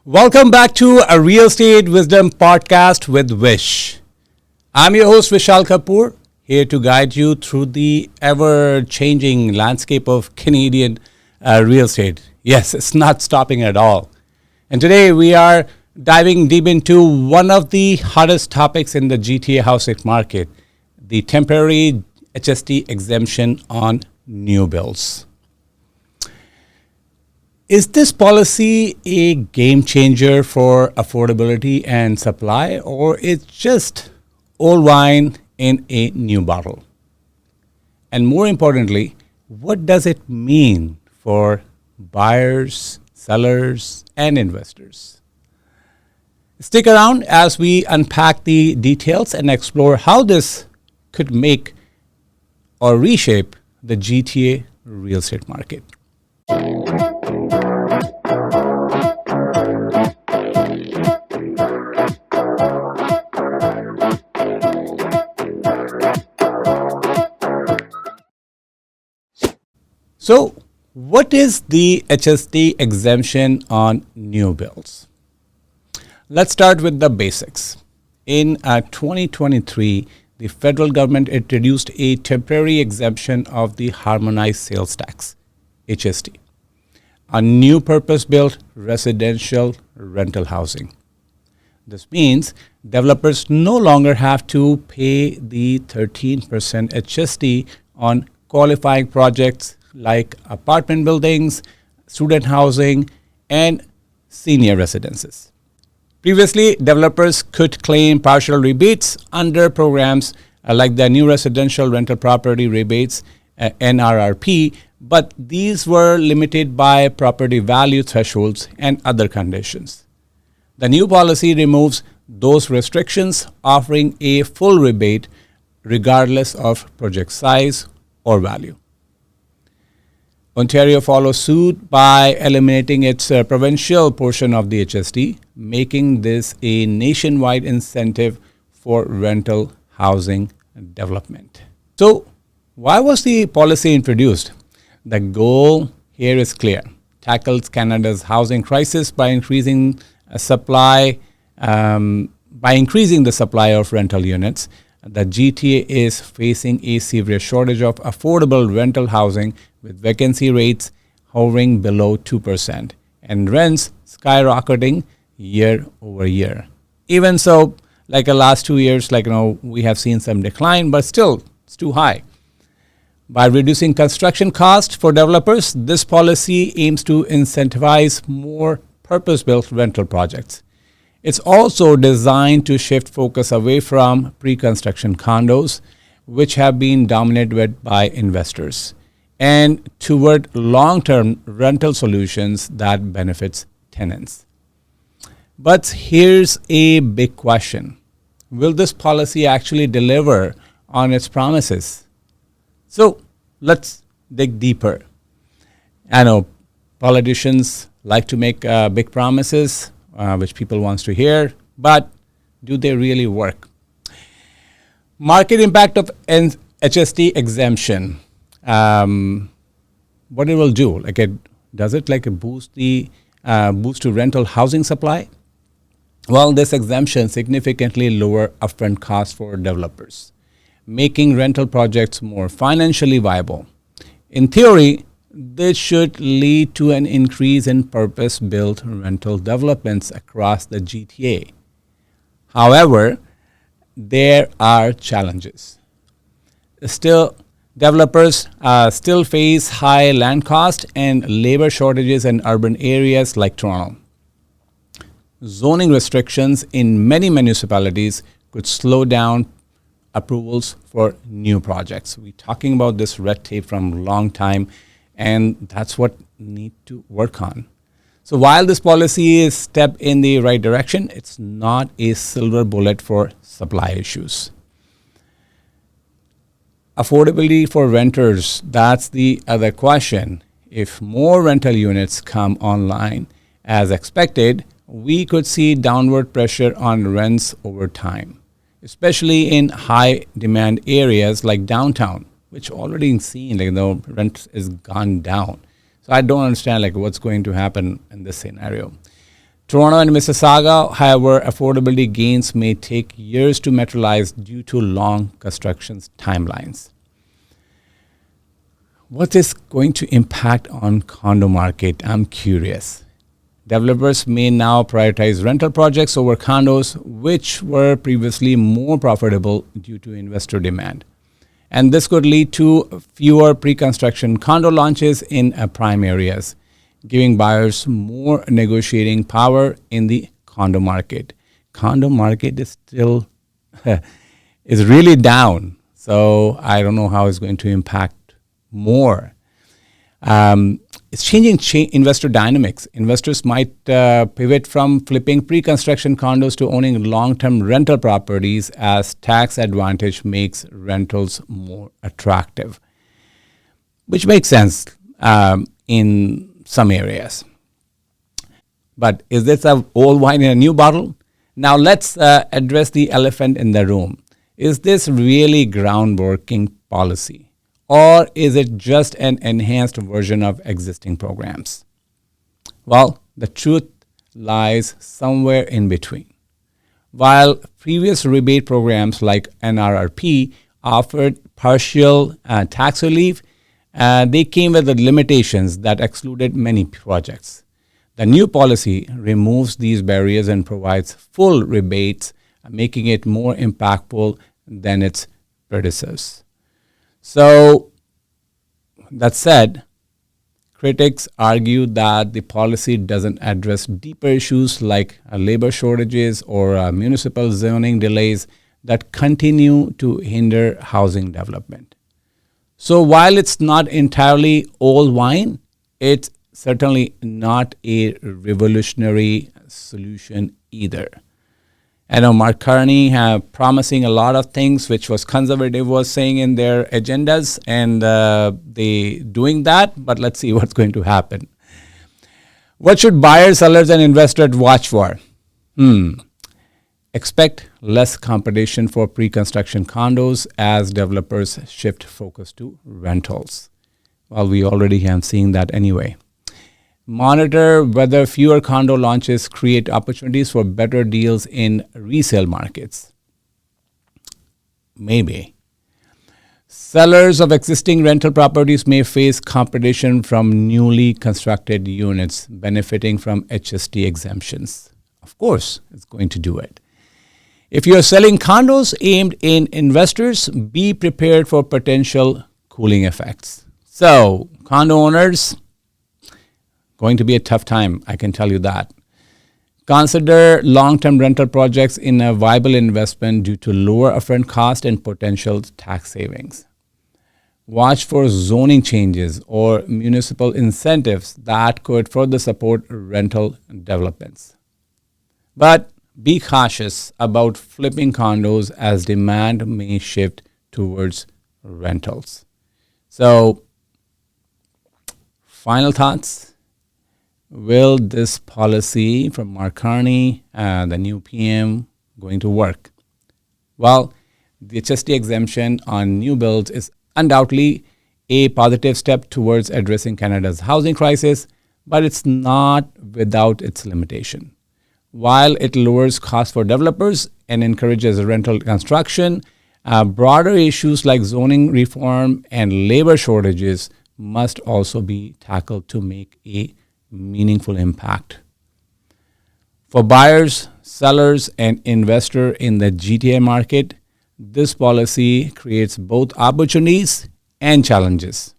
Welcome back to a Real Estate Wisdom podcast with Vish. I'm your host Vishal Kapoor, here to guide you through the ever-changing landscape of Canadian real estate. Yes, it's not stopping at all. And today we are diving deep into one of the hottest topics in the GTA housing market, the temporary HST exemption on new builds. Is this policy a game changer for affordability and supply, or it's just old wine in a new bottle? And more importantly, what does it mean for buyers, sellers, and investors? Stick around as we unpack the details and explore how this could make or reshape the GTA real estate market. So, what is the HST exemption on new builds? Let's start with the basics. In 2023, the federal government introduced a temporary exemption of the harmonized sales tax, HST, on new purpose-built residential rental housing. This means developers no longer have to pay the 13% HST on qualifying projects like apartment buildings, student housing, and senior residences. Previously, developers could claim partial rebates under programs like the New Residential Rental Property Rebates, NRRP, but these were limited by property value thresholds and other conditions. The new policy removes those restrictions, offering a full rebate regardless of project size or value. Ontario follows suit by eliminating its provincial portion of the HST, making this a nationwide incentive for rental housing development. So, why was the policy introduced? The goal here is clear. Tackles Canada's housing crisis by increasing the supply of rental units. The GTA is facing a severe shortage of affordable rental housing, with vacancy rates hovering below 2% and rents skyrocketing year over year. Even so, like the last 2 years, we have seen some decline, but still it's too high. By reducing construction costs for developers, this policy aims to incentivize more purpose-built rental projects. It's also designed to shift focus away from pre-construction condos, which have been dominated by investors, and toward long-term rental solutions that benefits tenants. But here's a big question. Will this policy actually deliver on its promises? So let's dig deeper. I know politicians like to make big promises, which people wants to hear, but do they really work? Market impact of HST exemption. What it will do? Does it boost to rental housing supply? Well, this exemption significantly lower upfront costs for developers, making rental projects more financially viable. In theory, this should lead to an increase in purpose-built rental developments across the GTA. However, there are challenges. Still, developers still face high land cost and labor shortages in urban areas like Toronto. Zoning restrictions in many municipalities could slow down approvals for new projects. We're talking about this red tape from a long time, and that's what need to work on. So while this policy is a step in the right direction, it's not a silver bullet for supply issues. Affordability for renters, that's the other question. If more rental units come online as expected, we could see downward pressure on rents over time, especially in high demand areas like downtown, which already seen rent is gone down. So I don't understand what's going to happen in this scenario. Toronto and Mississauga, however, affordability gains may take years to materialize due to long construction timelines. What is going to impact on condo market? I'm curious. Developers may now prioritize rental projects over condos, which were previously more profitable due to investor demand. And this could lead to fewer pre-construction condo launches in prime areas, giving buyers more negotiating power in the condo market. Condo market is still is really down, so I don't know how it's going to impact more. It's changing investor dynamics. Investors might pivot from flipping pre-construction condos to owning long-term rental properties as tax advantage makes rentals more attractive, which makes sense in some areas. But is this a old wine in a new bottle? Now let's address the elephant in the room. Is this really groundbreaking policy? Or is it just an enhanced version of existing programs? Well, the truth lies somewhere in between. While previous rebate programs like NRRP offered partial tax relief, they came with the limitations that excluded many projects. The new policy removes these barriers and provides full rebates, making it more impactful than its predecessors. So, that said, critics argue that the policy doesn't address deeper issues like labor shortages or municipal zoning delays that continue to hinder housing development. So while it's not entirely old wine, it's certainly not a revolutionary solution either. I know Mark Carney promising a lot of things, which was conservative was saying in their agendas, and they doing that. But let's see what's going to happen. What should buyers, sellers, and investors watch for? Expect less competition for pre-construction condos as developers shift focus to rentals. Well, we already have seen that anyway. Monitor whether fewer condo launches create opportunities for better deals in resale markets. Maybe. Sellers of existing rental properties may face competition from newly constructed units benefiting from HST exemptions. Of course, it's going to do it. If you're selling condos aimed in investors, be prepared for potential cooling effects. So, condo owners, going to be a tough time, I can tell you that. Consider long-term rental projects in a viable investment due to lower upfront cost and potential tax savings. Watch for zoning changes or municipal incentives that could further support rental developments. But be cautious about flipping condos as demand may shift towards rentals. So, final thoughts. Will this policy from Mark Carney, the new PM, going to work? Well, the HST exemption on new builds is undoubtedly a positive step towards addressing Canada's housing crisis, but it's not without its limitation. While it lowers costs for developers and encourages rental construction, broader issues like zoning reform and labor shortages must also be tackled to make a meaningful impact. For buyers, sellers, and investors in the GTA market, this policy creates both opportunities and challenges.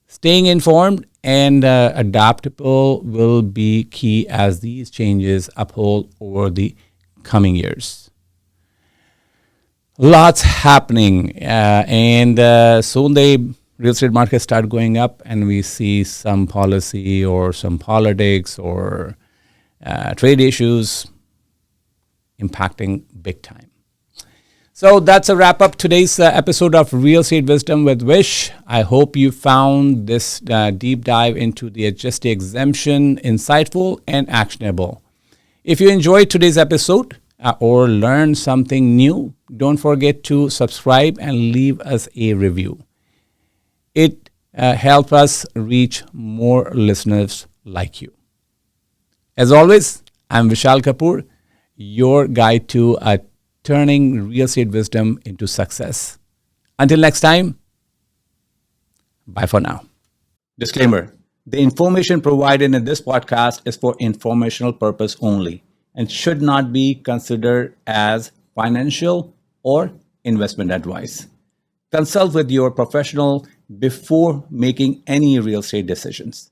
Staying informed and adaptable will be key as these changes uphold over the coming years. Lots happening, and soon the real estate markets start going up, and we see some policy or some politics or trade issues impacting big time. So that's a wrap up today's episode of Real Estate Wisdom with Vish. I hope you found this deep dive into the HST exemption insightful and actionable. If you enjoyed today's episode or learned something new, don't forget to subscribe and leave us a review. It helps us reach more listeners like you. As always, I'm Vishal Kapoor, your guide to turning real estate wisdom into success. Until next time, bye for now. Disclaimer: the information provided in this podcast is for informational purpose only and should not be considered as financial or investment advice. Consult with your professional before making any real estate decisions.